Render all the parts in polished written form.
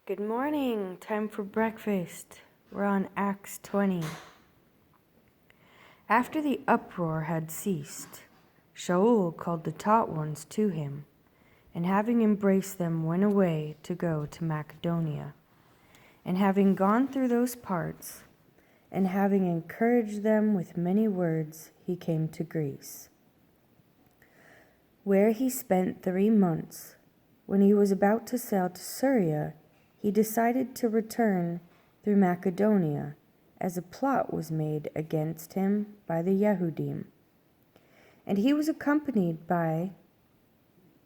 Good morning. Time for breakfast. We're on Acts 20. After the uproar had ceased, Shaul called the taught ones to him, and having embraced them, went away to go to Macedonia. And having gone through those parts, and having encouraged them with many words, he came to Greece, where he spent 3 months. When he was about to sail to Syria, he decided to return through Macedonia, as a plot was made against him by the Yehudim. And he was accompanied by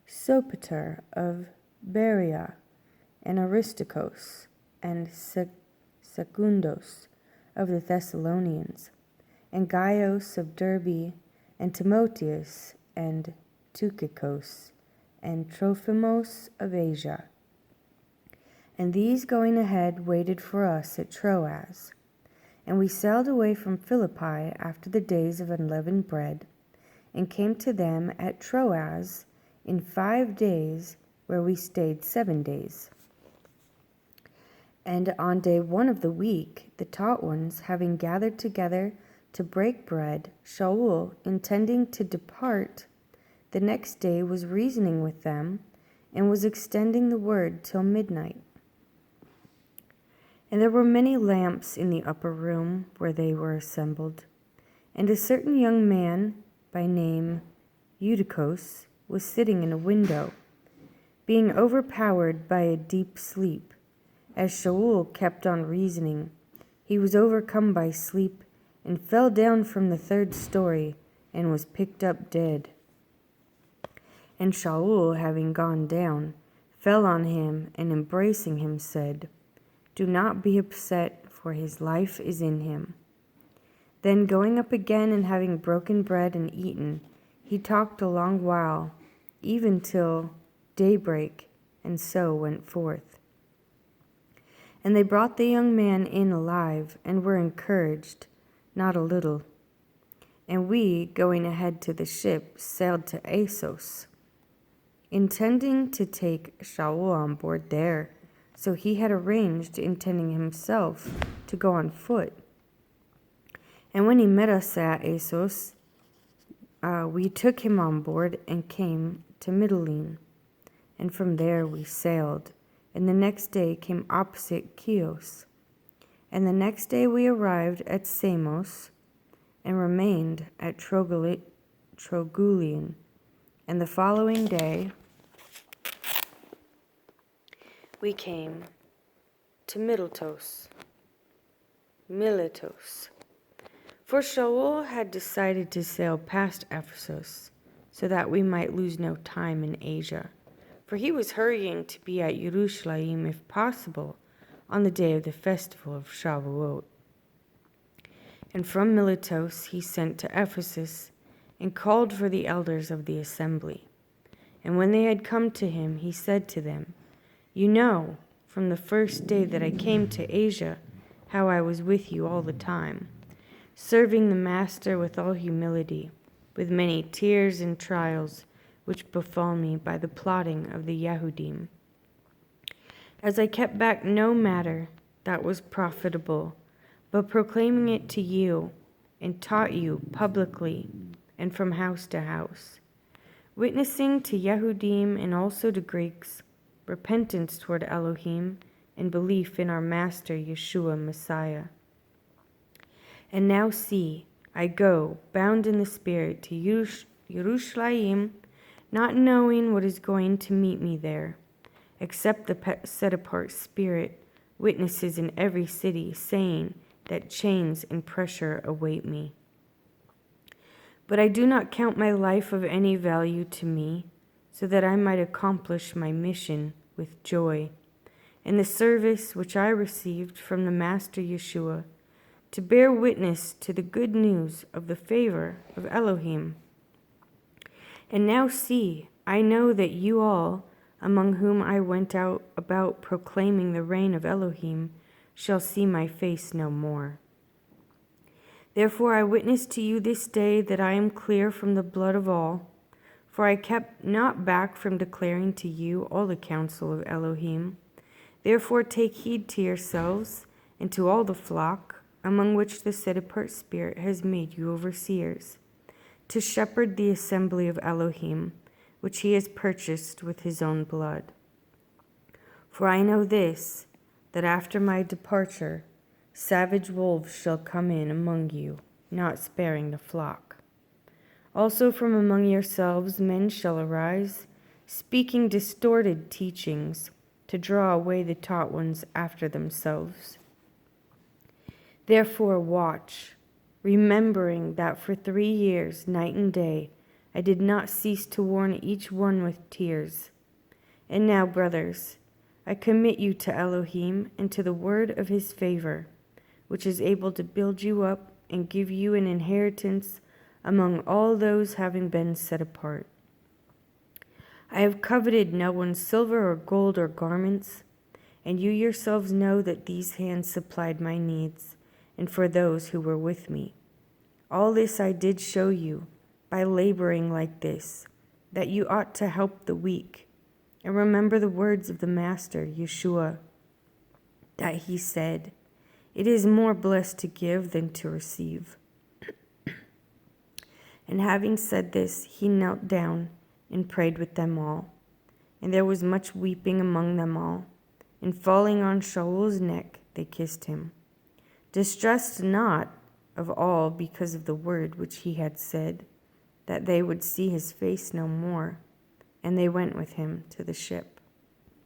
Sopater of Berea, and Aristarchus, and Secundos of the Thessalonians, and Gaius of Derbe, and Timotheus, and Tychicus, and Trophimus of Asia. And these going ahead waited for us at Troas. And we sailed away from Philippi after the days of unleavened bread, and came to them at Troas in 5 days, where we stayed 7 days. And on day 1 of the week, the taught ones, having gathered together to break bread, Shaul, intending to depart the next day, was reasoning with them, and was extending the word till midnight. And there were many lamps in the upper room where they were assembled. And a certain young man, by name Eutychus, was sitting in a window, being overpowered by a deep sleep. As Shaul kept on reasoning, he was overcome by sleep, and fell down from the 3rd story, and was picked up dead. And Shaul, having gone down, fell on him, and embracing him, said, "Do not be upset, for his life is in him." Then going up again, and having broken bread and eaten, he talked a long while, even till daybreak, and so went forth. And they brought the young man in alive, and were encouraged not a little. And we, going ahead to the ship, sailed to Assos, intending to take Shaul on board there. So he had arranged, intending himself to go on foot. And when he met us at Assos, we took him on board and came to Mytilene. And from there we sailed, and the next day came opposite Chios. And the next day we arrived at Samos, and remained at Trogulion. And the following day we came to Miletos. For Shaul had decided to sail past Ephesus, so that we might lose no time in Asia. For he was hurrying to be at Jerusalem, if possible, on the day of the festival of Shavuot. And from Miletos he sent to Ephesus, and called for the elders of the assembly. And when they had come to him, he said to them, "You know, from the first day that I came to Asia, how I was with you all the time, serving the Master with all humility, with many tears and trials, which befall me by the plotting of the Yehudim. As I kept back no matter that was profitable, but proclaiming it to you, and taught you publicly and from house to house, witnessing to Yehudim and also to Greeks, repentance toward Elohim, and belief in our Master Yeshua Messiah. And now see, I go, bound in the Spirit, to Jerusalem, not knowing what is going to meet me there, except the set-apart Spirit, witnesses in every city, saying that chains and pressure await me. But I do not count my life of any value to me, so that I might accomplish my mission with joy, and the service which I received from the Master Yeshua, to bear witness to the good news of the favor of Elohim. And now see, I know that you all, among whom I went out about proclaiming the reign of Elohim, shall see my face no more. Therefore I witness to you this day that I am clear from the blood of all, for I kept not back from declaring to you all the counsel of Elohim. Therefore take heed to yourselves and to all the flock, among which the set-apart Spirit has made you overseers, to shepherd the assembly of Elohim, which he has purchased with his own blood. For I know this, that after my departure, savage wolves shall come in among you, not sparing the flock. Also from among yourselves men shall arise, speaking distorted teachings, to draw away the taught ones after themselves. Therefore watch, remembering that for 3 years, night and day, I did not cease to warn each one with tears. And now, brothers, I commit you to Elohim and to the word of his favor, which is able to build you up and give you an inheritance among all those having been set apart. I have coveted no one's silver or gold or garments, and you yourselves know that these hands supplied my needs, and for those who were with me. All this I did show you, by laboring like this, that you ought to help the weak. And remember the words of the Master, Yeshua, that he said, "It is more blessed to give than to receive." And having said this, he knelt down and prayed with them all. And there was much weeping among them all. And falling on Shaul's neck, they kissed him, distressed not of all because of the word which he had said, that they would see his face no more. And they went with him to the ship.